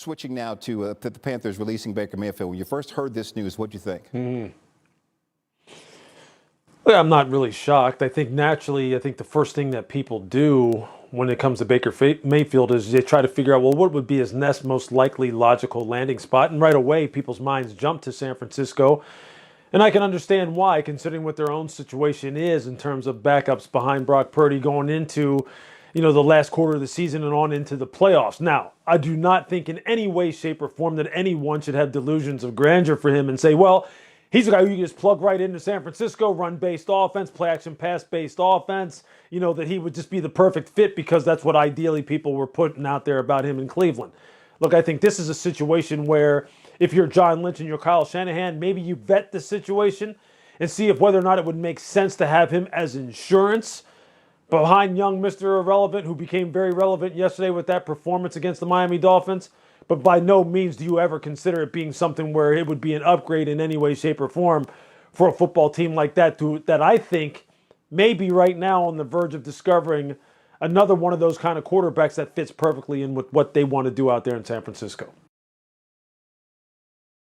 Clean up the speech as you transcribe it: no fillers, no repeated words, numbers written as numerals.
Switching now to the Panthers releasing Baker Mayfield. When you first heard this news, what did you think? Well, I'm not really shocked. I think naturally, the first thing that people do when it comes to Baker Mayfield is they try to figure out, well, what would be his next most likely logical landing spot? And right away, people's minds jump to San Francisco. And I can understand why, considering what their own situation is in terms of backups behind Brock Purdy going into, the last quarter of the season and on into the playoffs. Now, I do not think in any way, shape, or form that anyone should have delusions of grandeur for him and say, well, he's a guy who you just plug right into San Francisco, run-based offense, play-action, pass-based offense, that he would just be the perfect fit because that's what ideally people were putting out there about him in Cleveland. Look, I think this is a situation where if you're John Lynch and you're Kyle Shanahan, maybe you vet the situation and see if whether or not it would make sense to have him as insurance behind young Mr. Irrelevant, who became very relevant yesterday with that performance against the Miami Dolphins. But by no means do you ever consider it being something where it would be an upgrade in any way, shape, or form for a football team like that that I think may be right now on the verge of discovering another one of those kind of quarterbacks that fits perfectly in with what they want to do out there in San Francisco.